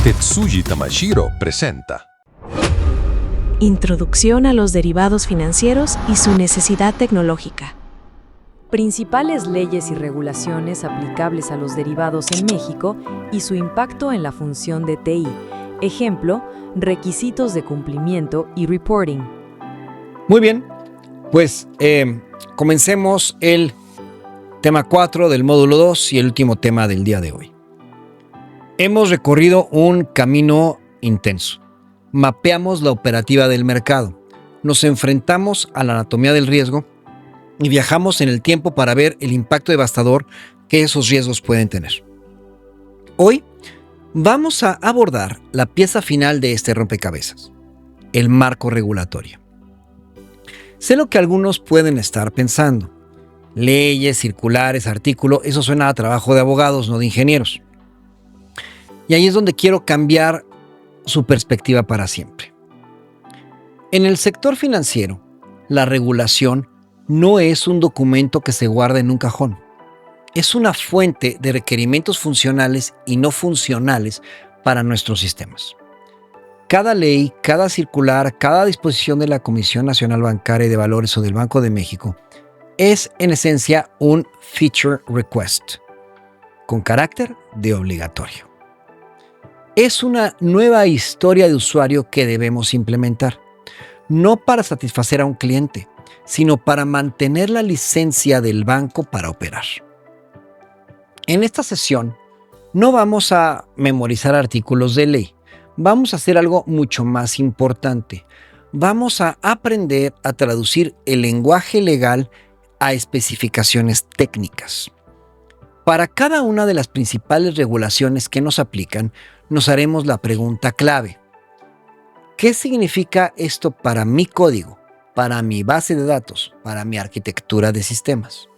Tetsuji Tamashiro presenta Introducción a los derivados financieros y su necesidad tecnológica. Principales leyes y regulaciones aplicables a los derivados en México y su impacto en la función de TI. Ejemplo, requisitos de cumplimiento y reporting. Muy bien, pues comencemos el tema 4 del módulo 2 y el último tema del día de hoy. Hemos recorrido un camino intenso. Mapeamos la operativa del mercado. Nos enfrentamos a la anatomía del riesgo y viajamos en el tiempo para ver el impacto devastador que esos riesgos pueden tener. Hoy vamos a abordar la pieza final de este rompecabezas, el marco regulatorio. Sé lo que algunos pueden estar pensando. Leyes, circulares, artículos, eso suena a trabajo de abogados, no de ingenieros. Y ahí es donde quiero cambiar su perspectiva para siempre. En el sector financiero, la regulación no es un documento que se guarda en un cajón. Es una fuente de requerimientos funcionales y no funcionales para nuestros sistemas. Cada ley, cada circular, cada disposición de la Comisión Nacional Bancaria y de Valores o del Banco de México es en esencia un feature request con carácter de obligatorio. Es una nueva historia de usuario que debemos implementar, no para satisfacer a un cliente, sino para mantener la licencia del banco para operar. En esta sesión no vamos a memorizar artículos de ley, vamos a hacer algo mucho más importante. Vamos a aprender a traducir el lenguaje legal a especificaciones técnicas. Para cada una de las principales regulaciones que nos aplican, nos haremos la pregunta clave. ¿Qué significa esto para mi código, para mi base de datos, para mi arquitectura de sistemas?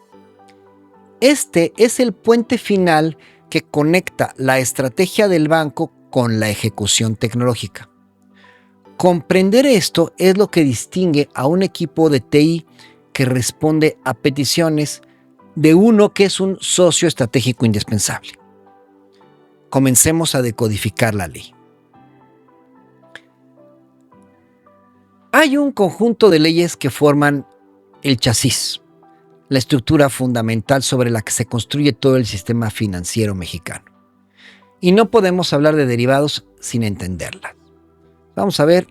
Este es el puente final que conecta la estrategia del banco con la ejecución tecnológica. Comprender esto es lo que distingue a un equipo de TI que responde a peticiones de uno que es un socio estratégico indispensable. Comencemos a decodificar la ley. Hay un conjunto de leyes que forman el chasis, la estructura fundamental sobre la que se construye todo el sistema financiero mexicano. Y no podemos hablar de derivados sin entenderlas. Vamos a ver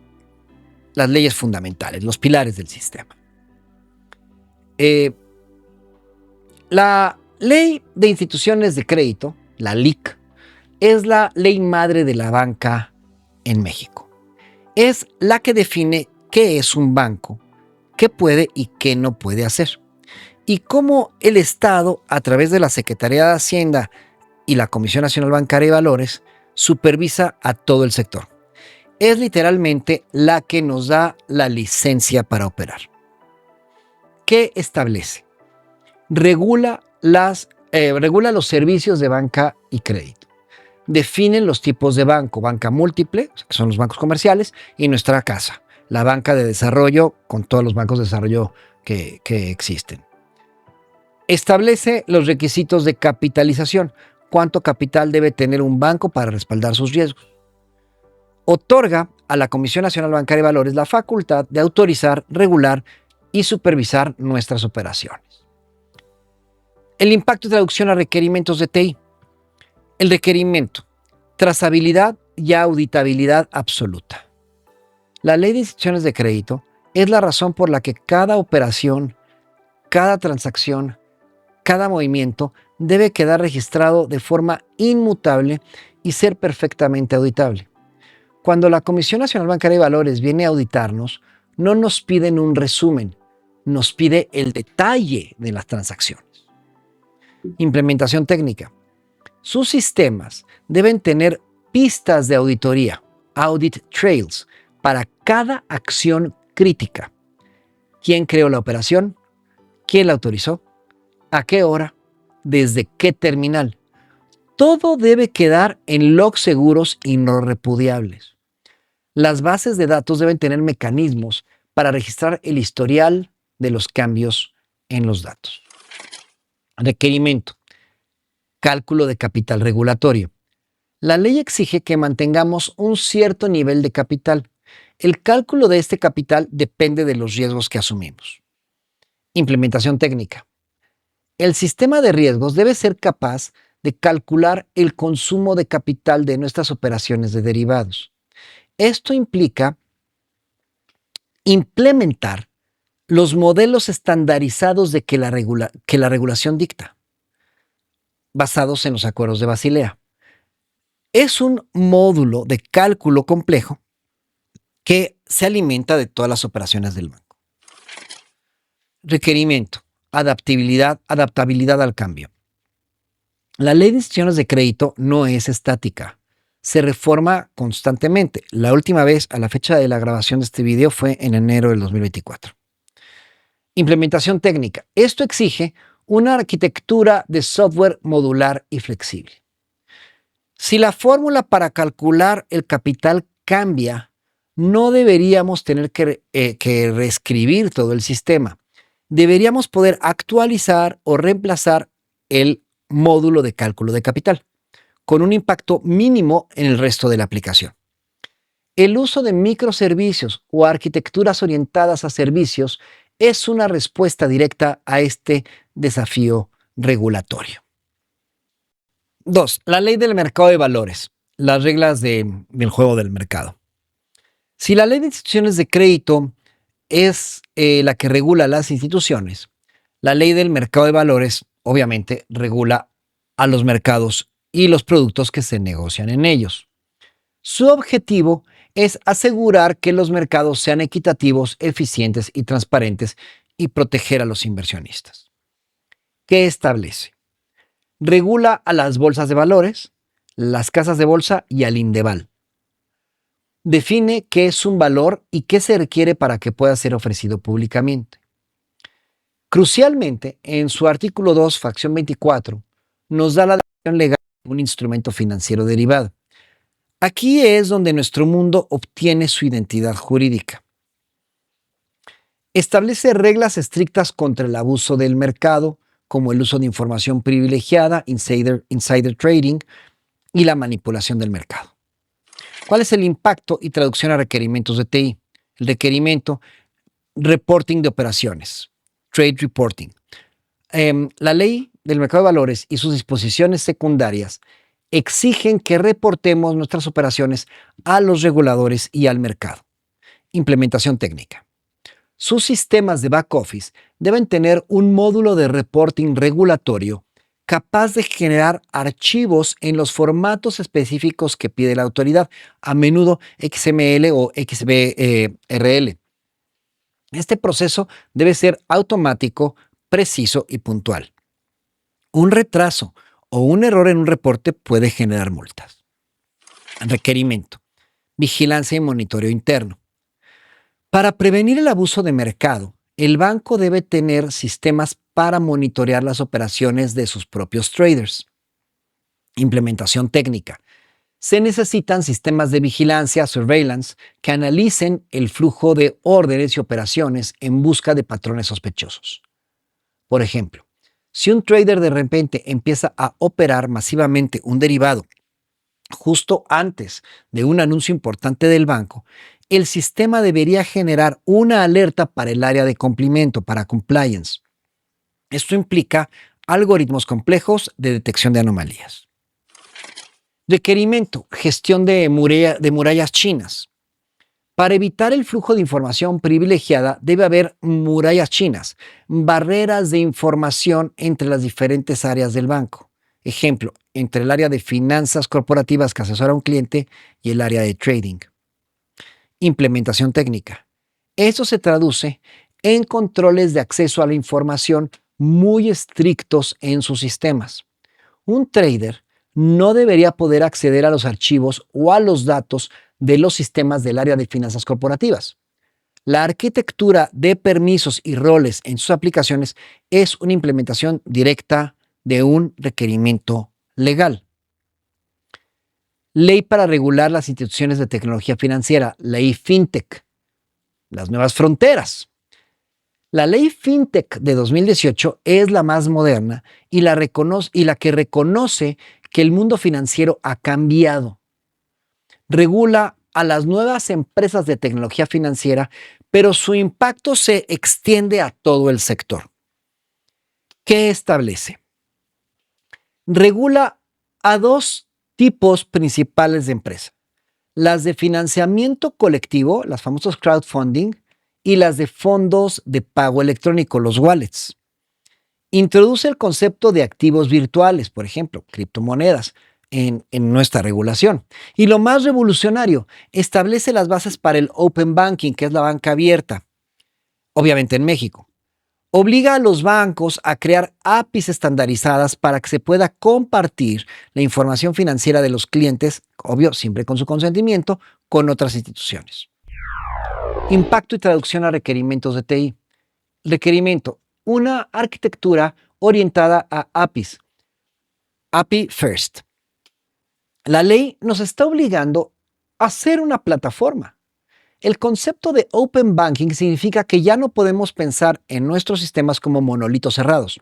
las leyes fundamentales, los pilares del sistema. La Ley de Instituciones de Crédito, la LIC, es la ley madre de la banca en México. Es la que define qué es un banco, qué puede y qué no puede hacer, y cómo el Estado, a través de la Secretaría de Hacienda y la Comisión Nacional Bancaria y Valores, supervisa a todo el sector. Es literalmente la que nos da la licencia para operar. ¿Qué establece? Regula los servicios de banca y crédito. Definen los tipos de banco, banca múltiple, que son los bancos comerciales, y nuestra casa, la banca de desarrollo, con todos los bancos de desarrollo que existen. Establece los requisitos de capitalización, cuánto capital debe tener un banco para respaldar sus riesgos. Otorga a la Comisión Nacional Bancaria y Valores la facultad de autorizar, regular y supervisar nuestras operaciones. El impacto y traducción a requerimientos de TI. El requerimiento, trazabilidad y auditabilidad absoluta. La Ley de Instituciones de Crédito es la razón por la que cada operación, cada transacción, cada movimiento debe quedar registrado de forma inmutable y ser perfectamente auditable. Cuando la Comisión Nacional Bancaria y Valores viene a auditarnos, no nos piden un resumen, nos pide el detalle de las transacciones. Implementación técnica. Sus sistemas deben tener pistas de auditoría, audit trails, para cada acción crítica. ¿Quién creó la operación? ¿Quién la autorizó? ¿A qué hora? ¿Desde qué terminal? Todo debe quedar en logs seguros y no repudiables. Las bases de datos deben tener mecanismos para registrar el historial de los cambios en los datos. Requerimiento. Cálculo de capital regulatorio. La ley exige que mantengamos un cierto nivel de capital. El cálculo de este capital depende de los riesgos que asumimos. Implementación técnica. El sistema de riesgos debe ser capaz de calcular el consumo de capital de nuestras operaciones de derivados. Esto implica implementar los modelos estandarizados que la regulación dicta, basados en los acuerdos de Basilea. Es un módulo de cálculo complejo que se alimenta de todas las operaciones del banco. Requerimiento, adaptabilidad al cambio. La ley de instituciones de crédito no es estática, se reforma constantemente. La última vez, a la fecha de la grabación de este video, fue en enero del 2024. Implementación técnica. Esto exige una arquitectura de software modular y flexible. Si la fórmula para calcular el capital cambia, no deberíamos tener que reescribir todo el sistema. Deberíamos poder actualizar o reemplazar el módulo de cálculo de capital, con un impacto mínimo en el resto de la aplicación. El uso de microservicios o arquitecturas orientadas a servicios es una respuesta directa a este desafío regulatorio. 2. La ley del mercado de valores, las reglas del juego del mercado. Si la ley de instituciones de crédito es la que regula las instituciones, la ley del mercado de valores obviamente regula a los mercados y los productos que se negocian en ellos. Su objetivo es asegurar que los mercados sean equitativos, eficientes y transparentes y proteger a los inversionistas. ¿Qué establece? Regula a las bolsas de valores, las casas de bolsa y al Indeval. Define qué es un valor y qué se requiere para que pueda ser ofrecido públicamente. Crucialmente, en su artículo 2, fracción 24, nos da la definición legal de un instrumento financiero derivado. Aquí es donde nuestro mundo obtiene su identidad jurídica. Establece reglas estrictas contra el abuso del mercado, como el uso de información privilegiada, insider trading y la manipulación del mercado. ¿Cuál es el impacto y traducción a requerimientos de TI? El requerimiento, reporting de operaciones, trade reporting. La ley del mercado de valores y sus disposiciones secundarias exigen que reportemos nuestras operaciones a los reguladores y al mercado. Implementación técnica. Sus sistemas de back office deben tener un módulo de reporting regulatorio capaz de generar archivos en los formatos específicos que pide la autoridad, a menudo XML o XBRL. Este proceso debe ser automático, preciso y puntual. Un retraso o un error en un reporte puede generar multas. Requerimiento. Vigilancia y monitoreo interno. Para prevenir el abuso de mercado, el banco debe tener sistemas para monitorear las operaciones de sus propios traders. Implementación técnica. Se necesitan sistemas de vigilancia, surveillance, que analicen el flujo de órdenes y operaciones en busca de patrones sospechosos. Por ejemplo, si un trader de repente empieza a operar masivamente un derivado justo antes de un anuncio importante del banco, el sistema debería generar una alerta para el área de cumplimiento, para compliance. Esto implica algoritmos complejos de detección de anomalías. Requerimiento, gestión de murallas chinas. Para evitar el flujo de información privilegiada, debe haber murallas chinas, barreras de información entre las diferentes áreas del banco. Ejemplo, entre el área de finanzas corporativas que asesora a un cliente y el área de trading. Implementación técnica. Esto se traduce en controles de acceso a la información muy estrictos en sus sistemas. Un trader no debería poder acceder a los archivos o a los datos de los sistemas del área de finanzas corporativas. La arquitectura de permisos y roles en sus aplicaciones es una implementación directa de un requerimiento legal. Ley para regular las instituciones de tecnología financiera, ley FinTech, las nuevas fronteras. La ley FinTech de 2018 es la más moderna y la que reconoce que el mundo financiero ha cambiado. Regula a las nuevas empresas de tecnología financiera, pero su impacto se extiende a todo el sector. ¿Qué establece? Regula a dos tipos principales de empresa: las de financiamiento colectivo, las famosas crowdfunding, y las de fondos de pago electrónico, los wallets. Introduce el concepto de activos virtuales, por ejemplo, criptomonedas, en nuestra regulación. Y lo más revolucionario, establece las bases para el Open Banking, que es la banca abierta, obviamente en México. Obliga a los bancos a crear APIs estandarizadas para que se pueda compartir la información financiera de los clientes, obvio, siempre con su consentimiento, con otras instituciones. Impacto y traducción a requerimientos de TI. Requerimiento: una arquitectura orientada a APIs. API First. La ley nos está obligando a ser una plataforma. El concepto de Open Banking significa que ya no podemos pensar en nuestros sistemas como monolitos cerrados.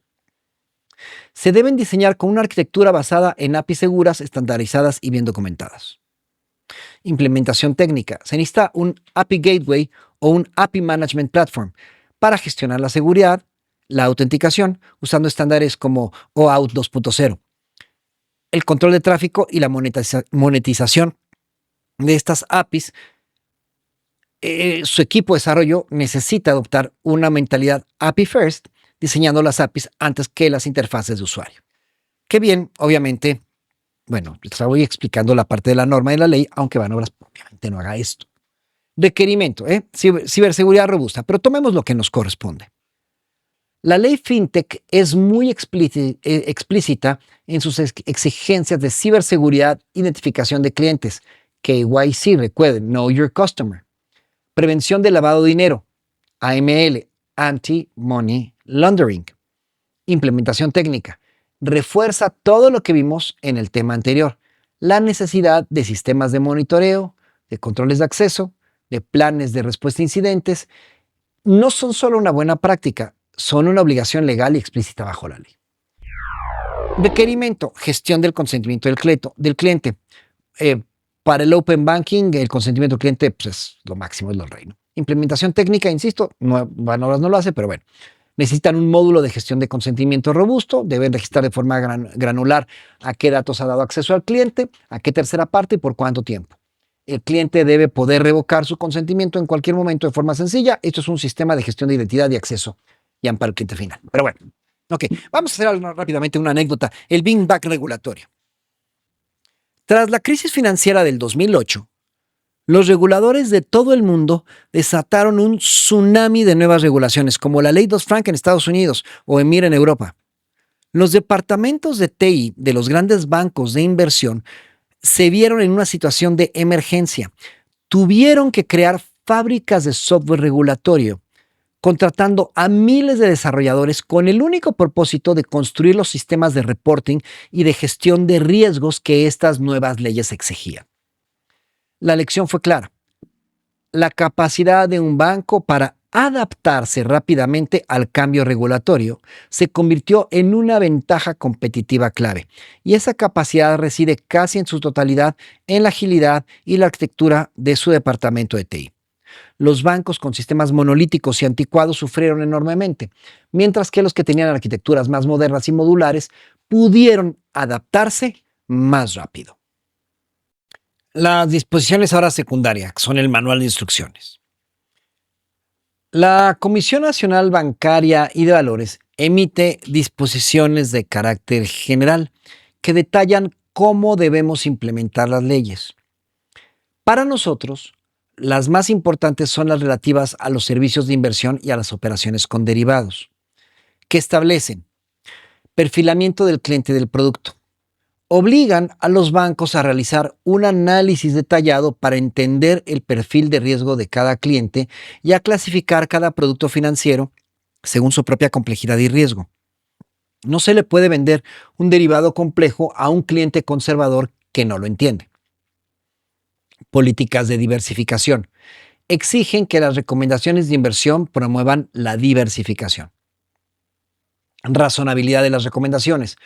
Se deben diseñar con una arquitectura basada en APIs seguras, estandarizadas y bien documentadas. Implementación técnica. Se necesita un API Gateway o un API Management Platform para gestionar la seguridad, la autenticación, usando estándares como OAuth 2.0. El control de tráfico y la monetización de estas APIs. Su equipo de desarrollo necesita adoptar una mentalidad API First, diseñando las APIs antes que las interfaces de usuario. Que bien, obviamente, bueno, les voy explicando la parte de la norma de la ley, aunque Banobras obviamente no haga esto. Requerimiento, ciberseguridad robusta, pero tomemos lo que nos corresponde. La ley FinTech es muy explícita en sus exigencias de ciberseguridad, identificación de clientes, KYC, recuerden, Know Your Customer. Prevención de lavado de dinero, AML, Anti-Money Laundering. Implementación técnica. Refuerza todo lo que vimos en el tema anterior. La necesidad de sistemas de monitoreo, de controles de acceso, de planes de respuesta a incidentes. No son solo una buena práctica, son una obligación legal y explícita bajo la ley. Requerimiento: gestión del consentimiento del cliente. Para el Open Banking, el consentimiento del cliente pues, es lo máximo, es lo rey, ¿no? Implementación técnica, insisto, Banobras no lo hace, pero bueno. Necesitan un módulo de gestión de consentimiento robusto, deben registrar de forma granular a qué datos ha dado acceso al cliente, a qué tercera parte y por cuánto tiempo. El cliente debe poder revocar su consentimiento en cualquier momento de forma sencilla. Esto es un sistema de gestión de identidad y acceso y amparo al cliente final. Pero bueno, ok, vamos a hacer rápidamente una anécdota. El Big Bang regulatorio. Tras la crisis financiera del 2008, los reguladores de todo el mundo desataron un tsunami de nuevas regulaciones, como la Ley Dodd-Frank en Estados Unidos o EMIR en Europa. Los departamentos de TI de los grandes bancos de inversión se vieron en una situación de emergencia. Tuvieron que crear fábricas de software regulatorio, contratando a miles de desarrolladores con el único propósito de construir los sistemas de reporting y de gestión de riesgos que estas nuevas leyes exigían. La lección fue clara. La capacidad de un banco para adaptarse rápidamente al cambio regulatorio se convirtió en una ventaja competitiva clave, y esa capacidad reside casi en su totalidad en la agilidad y la arquitectura de su departamento de TI. Los bancos con sistemas monolíticos y anticuados sufrieron enormemente, mientras que los que tenían arquitecturas más modernas y modulares pudieron adaptarse más rápido. Las disposiciones ahora secundarias son el manual de instrucciones. La Comisión Nacional Bancaria y de Valores emite disposiciones de carácter general que detallan cómo debemos implementar las leyes. Para nosotros, las más importantes son las relativas a los servicios de inversión y a las operaciones con derivados, que establecen perfilamiento del cliente del producto. Obligan a los bancos a realizar un análisis detallado para entender el perfil de riesgo de cada cliente y a clasificar cada producto financiero según su propia complejidad y riesgo. No se le puede vender un derivado complejo a un cliente conservador que no lo entiende. Políticas de diversificación. Exigen que las recomendaciones de inversión promuevan la diversificación. Razonabilidad de las recomendaciones.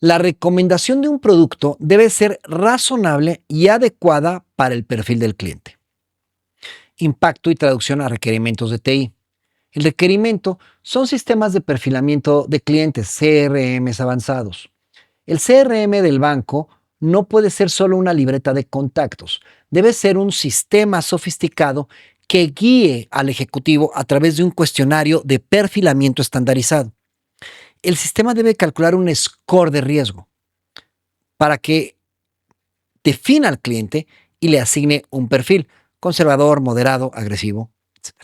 La recomendación de un producto debe ser razonable y adecuada para el perfil del cliente. Impacto y traducción a requerimientos de TI. El requerimiento son sistemas de perfilamiento de clientes, CRMs avanzados. El CRM del banco no puede ser solo una libreta de contactos, debe ser un sistema sofisticado que guíe al ejecutivo a través de un cuestionario de perfilamiento estandarizado. El sistema debe calcular un score de riesgo para que defina al cliente y le asigne un perfil conservador, moderado, agresivo, etc.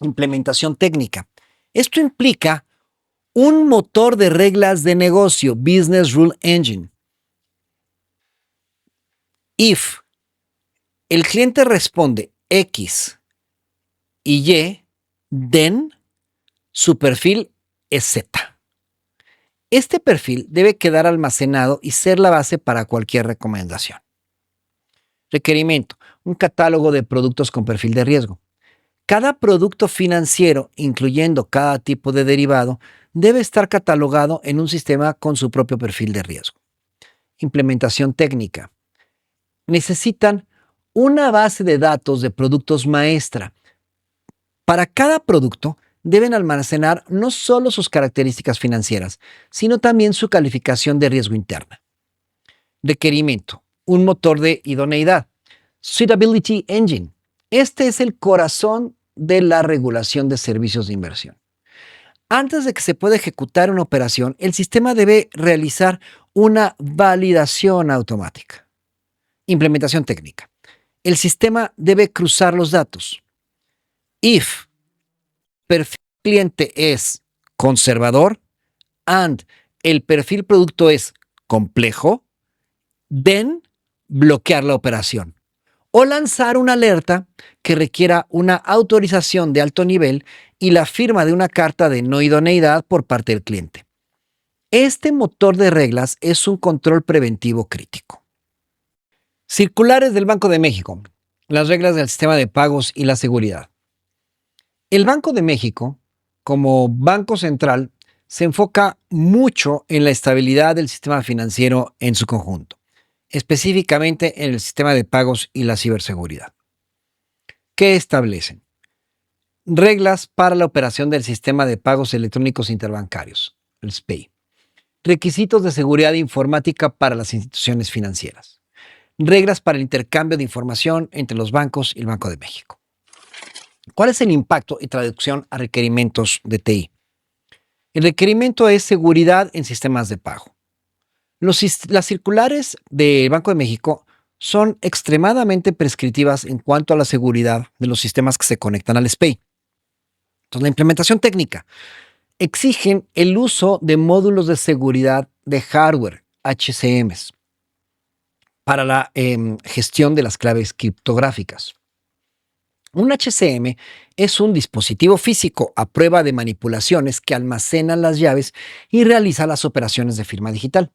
Implementación técnica. Esto implica un motor de reglas de negocio, Business Rule Engine. If el cliente responde X y Y, then su perfil es Z. Este perfil debe quedar almacenado y ser la base para cualquier recomendación. Requerimiento: un catálogo de productos con perfil de riesgo. Cada producto financiero, incluyendo cada tipo de derivado, debe estar catalogado en un sistema con su propio perfil de riesgo. Implementación técnica. Necesitan una base de datos de productos maestra. Para cada producto, deben almacenar no solo sus características financieras, sino también su calificación de riesgo interna. Requerimiento: un motor de idoneidad, Suitability Engine. Este es el corazón de la regulación de servicios de inversión. Antes de que se pueda ejecutar una operación, el sistema debe realizar una validación automática. Implementación técnica. El sistema debe cruzar los datos. If perfil cliente es conservador and el perfil producto es complejo, then bloquear la operación o lanzar una alerta que requiera una autorización de alto nivel y la firma de una carta de no idoneidad por parte del cliente. Este motor de reglas es un control preventivo crítico. Circulares del Banco de México. Las reglas del sistema de pagos y la seguridad. El Banco de México, como banco central, se enfoca mucho en la estabilidad del sistema financiero en su conjunto, específicamente en el sistema de pagos y la ciberseguridad. ¿Qué establecen? Reglas para la operación del sistema de pagos electrónicos interbancarios, el SPEI. Requisitos de seguridad informática para las instituciones financieras. Reglas para el intercambio de información entre los bancos y el Banco de México. ¿Cuál es el impacto y traducción a requerimientos de TI? El requerimiento es seguridad en sistemas de pago. Las circulares del Banco de México son extremadamente prescriptivas en cuanto a la seguridad de los sistemas que se conectan al SPEI. Entonces, la implementación técnica exigen el uso de módulos de seguridad de hardware, HCMs, para la gestión de las claves criptográficas. Un HCM es un dispositivo físico a prueba de manipulaciones que almacena las llaves y realiza las operaciones de firma digital.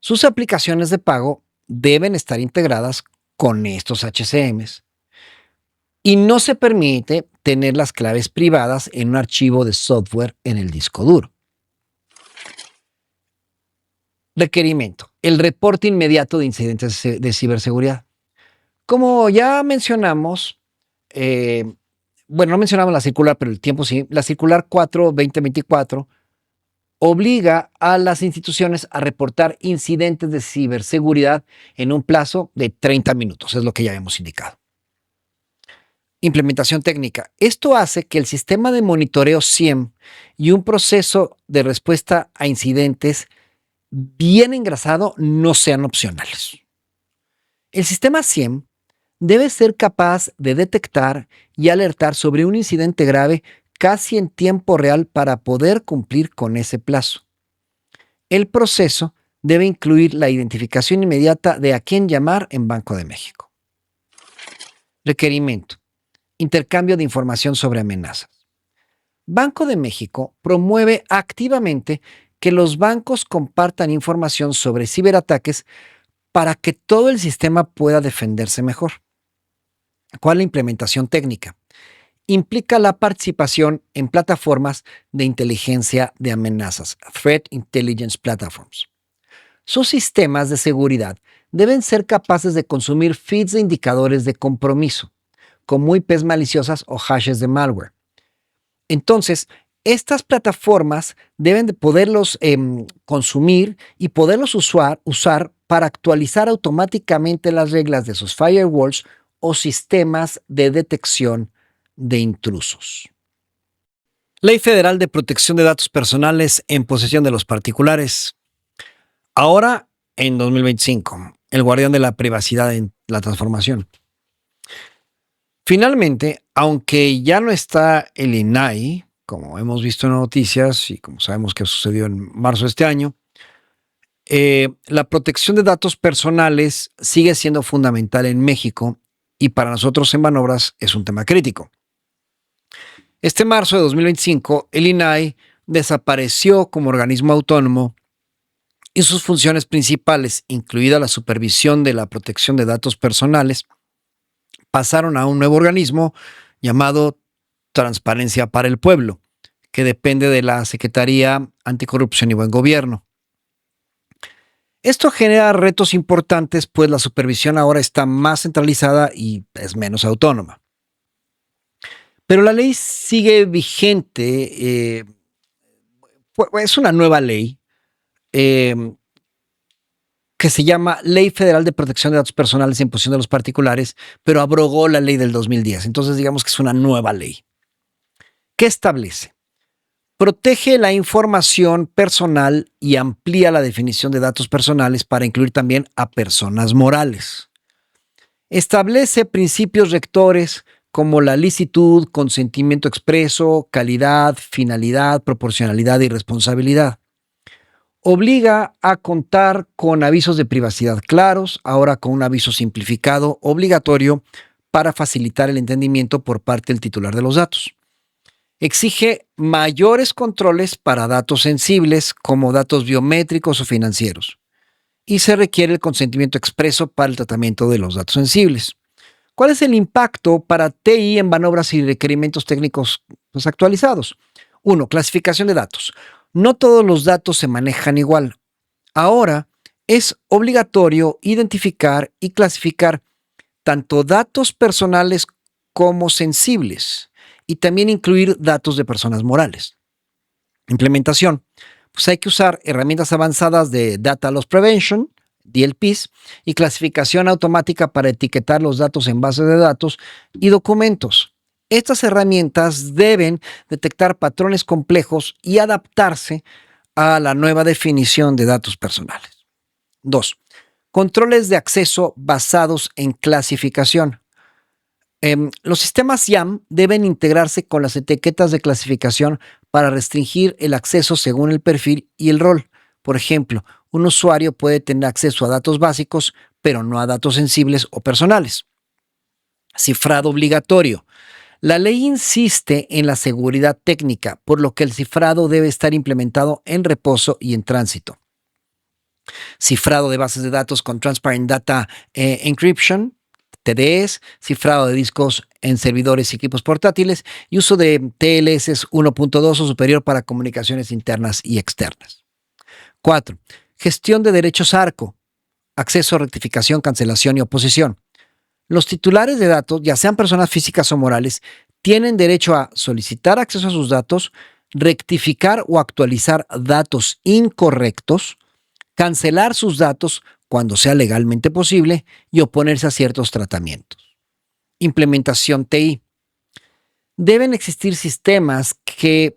Sus aplicaciones de pago deben estar integradas con estos HCMs y no se permite tener las claves privadas en un archivo de software en el disco duro. Requerimiento: el reporte inmediato de incidentes de ciberseguridad. Como ya mencionamos, no mencionamos la circular, pero el tiempo sí, la circular 4/2024 obliga a las instituciones a reportar incidentes de ciberseguridad en un plazo de 30 minutos, es lo que ya hemos indicado. Implementación técnica. Esto hace que el sistema de monitoreo SIEM y un proceso de respuesta a incidentes bien engrasado no sean opcionales. El sistema SIEM debe ser capaz de detectar y alertar sobre un incidente grave casi en tiempo real para poder cumplir con ese plazo. El proceso debe incluir la identificación inmediata de a quién llamar en Banco de México. Requerimiento: intercambio de información sobre amenazas. Banco de México promueve activamente que los bancos compartan información sobre ciberataques para que todo el sistema pueda defenderse mejor. ¿Cuál es la implementación técnica? implica la participación en plataformas de inteligencia de amenazas, Threat Intelligence Platforms. Sus sistemas de seguridad deben ser capaces de consumir feeds de indicadores de compromiso, como IPs maliciosas o hashes de malware. Entonces, estas plataformas deben de poderlos consumir y poderlos usar para actualizar automáticamente las reglas de sus firewalls o sistemas de detección de intrusos. Ley Federal de Protección de Datos Personales en posesión de los particulares. Ahora, en 2025, el guardián de la privacidad en la transformación. Finalmente, aunque ya no está el INAI, como hemos visto en noticias y como sabemos que sucedió en marzo de este año, la protección de datos personales sigue siendo fundamental en México y para nosotros en Banobras es un tema crítico. Este marzo de 2025, el INAI desapareció como organismo autónomo y sus funciones principales, incluida la supervisión de la protección de datos personales, pasaron a un nuevo organismo llamado Transparencia para el Pueblo, que depende de la Secretaría Anticorrupción y Buen Gobierno. Esto genera retos importantes, pues la supervisión ahora está más centralizada y es menos autónoma. Pero la ley sigue vigente. Es una nueva ley que se llama Ley Federal de Protección de Datos Personales en posesión de los particulares, pero abrogó la ley del 2010. Entonces digamos que es una nueva ley. ¿Qué establece? Protege la información personal y amplía la definición de datos personales para incluir también a personas morales. Establece principios rectores como la licitud, consentimiento expreso, calidad, finalidad, proporcionalidad y responsabilidad. Obliga a contar con avisos de privacidad claros, ahora con un aviso simplificado obligatorio para facilitar el entendimiento por parte del titular de los datos. Exige mayores controles para datos sensibles como datos biométricos o financieros. Y se requiere el consentimiento expreso para el tratamiento de los datos sensibles. ¿Cuál es el impacto para TI en Banobras y requerimientos técnicos actualizados? 1. Clasificación de datos. No todos los datos se manejan igual. Ahora es obligatorio identificar y clasificar tanto datos personales como sensibles y también incluir datos de personas morales. Implementación. Pues hay que usar herramientas avanzadas de Data Loss Prevention, DLPs, y clasificación automática para etiquetar los datos en bases de datos y documentos. Estas herramientas deben detectar patrones complejos y adaptarse a la nueva definición de datos personales. 2. Controles de acceso basados en clasificación. Los sistemas IAM deben integrarse con las etiquetas de clasificación para restringir el acceso según el perfil y el rol. Por ejemplo, un usuario puede tener acceso a datos básicos, pero no a datos sensibles o personales. Cifrado obligatorio. La ley insiste en la seguridad técnica, por lo que el cifrado debe estar implementado en reposo y en tránsito. Cifrado de bases de datos con Transparent Data Encryption, TDEs, cifrado de discos en servidores y equipos portátiles y uso de TLS 1.2 o superior para comunicaciones internas y externas. 4. Gestión de derechos ARCO, acceso, rectificación, cancelación y oposición. Los titulares de datos, ya sean personas físicas o morales, tienen derecho a solicitar acceso a sus datos, rectificar o actualizar datos incorrectos, cancelar sus datos cuando sea legalmente posible y oponerse a ciertos tratamientos. Implementación TI. Deben existir sistemas que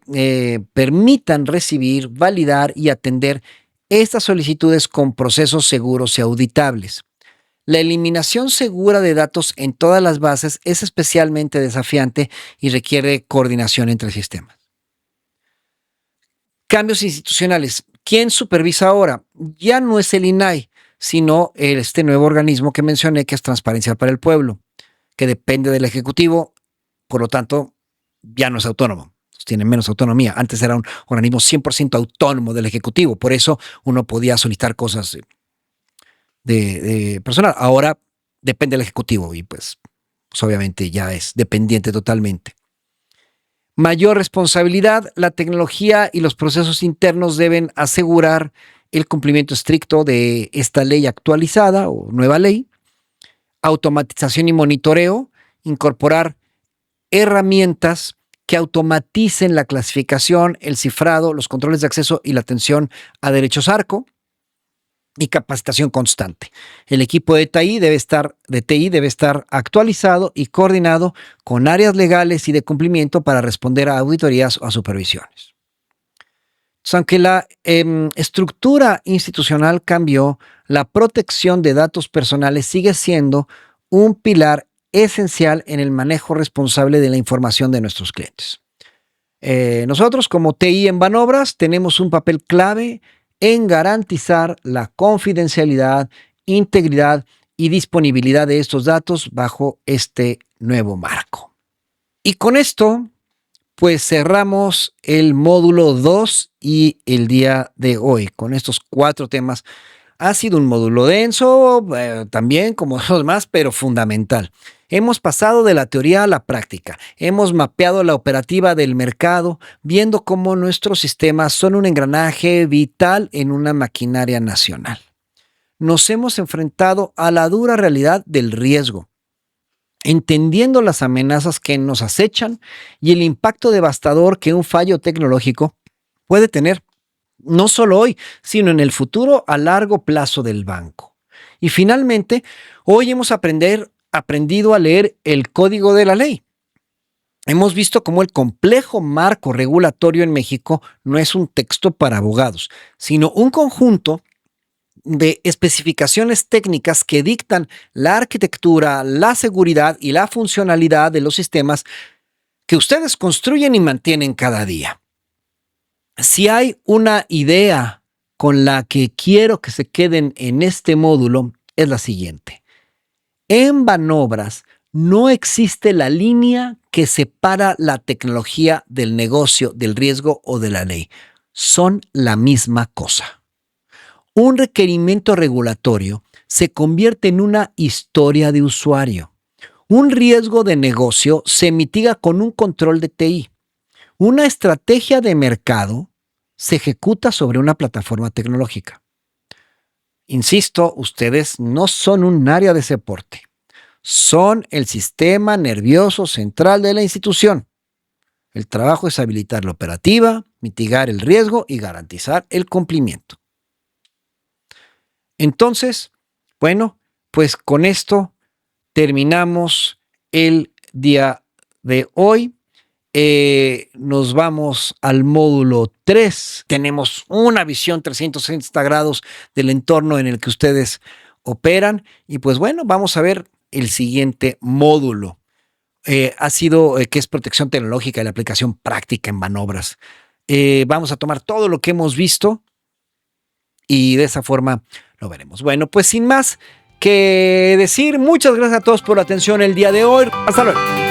permitan recibir, validar y atender estas solicitudes con procesos seguros y auditables. La eliminación segura de datos en todas las bases es especialmente desafiante y requiere coordinación entre sistemas. Cambios institucionales. ¿Quién supervisa ahora? Ya no es el INAI, sino este nuevo organismo que mencioné, que es Transparencia para el Pueblo, que depende del Ejecutivo, por lo tanto, ya no es autónomo, tiene menos autonomía. Antes era un organismo 100% autónomo del Ejecutivo, por eso uno podía solicitar cosas de personal. Ahora depende del Ejecutivo y pues obviamente ya es dependiente totalmente. Mayor responsabilidad. La tecnología y los procesos internos deben asegurar el cumplimiento estricto de esta ley actualizada o nueva ley. Automatización y monitoreo. Incorporar herramientas que automaticen la clasificación, el cifrado, los controles de acceso y la atención a derechos ARCO. Y capacitación constante. El equipo de TI debe estar actualizado y coordinado con áreas legales y de cumplimiento para responder a auditorías o a supervisiones. Entonces, aunque la estructura institucional cambió, la protección de datos personales sigue siendo un pilar esencial en el manejo responsable de la información de nuestros clientes. Nosotros, como TI en Banobras, tenemos un papel clave en garantizar la confidencialidad, integridad y disponibilidad de estos datos bajo este nuevo marco. Y con esto, pues cerramos el módulo 2 y el día de hoy con estos 4 temas. Ha sido un módulo denso, también como los demás, pero fundamental. Hemos pasado de la teoría a la práctica. Hemos mapeado la operativa del mercado, viendo cómo nuestros sistemas son un engranaje vital en una maquinaria nacional. Nos hemos enfrentado a la dura realidad del riesgo, entendiendo las amenazas que nos acechan y el impacto devastador que un fallo tecnológico puede tener, no solo hoy, sino en el futuro a largo plazo del banco. Y finalmente, hoy hemos aprendido a leer el código de la ley. Hemos visto cómo el complejo marco regulatorio en México no es un texto para abogados, sino un conjunto de especificaciones técnicas que dictan la arquitectura, la seguridad y la funcionalidad de los sistemas que ustedes construyen y mantienen cada día. Si hay una idea con la que quiero que se queden en este módulo, es la siguiente. En Banobras no existe la línea que separa la tecnología del negocio, del riesgo o de la ley. Son la misma cosa. Un requerimiento regulatorio se convierte en una historia de usuario. Un riesgo de negocio se mitiga con un control de TI. Una estrategia de mercado se ejecuta sobre una plataforma tecnológica. Insisto, ustedes no son un área de soporte. Son el sistema nervioso central de la institución. El trabajo es habilitar la operativa, mitigar el riesgo y garantizar el cumplimiento. Entonces, bueno, pues con esto terminamos el día de hoy. Nos vamos al módulo 3. Tenemos una visión 360 grados del entorno en el que ustedes operan. Y pues bueno, vamos a ver el siguiente módulo. Que es protección tecnológica y la aplicación práctica en Banobras. Vamos a tomar todo lo que hemos visto y de esa forma lo veremos. Bueno, pues sin más que decir, muchas gracias a todos por la atención el día de hoy. Hasta luego.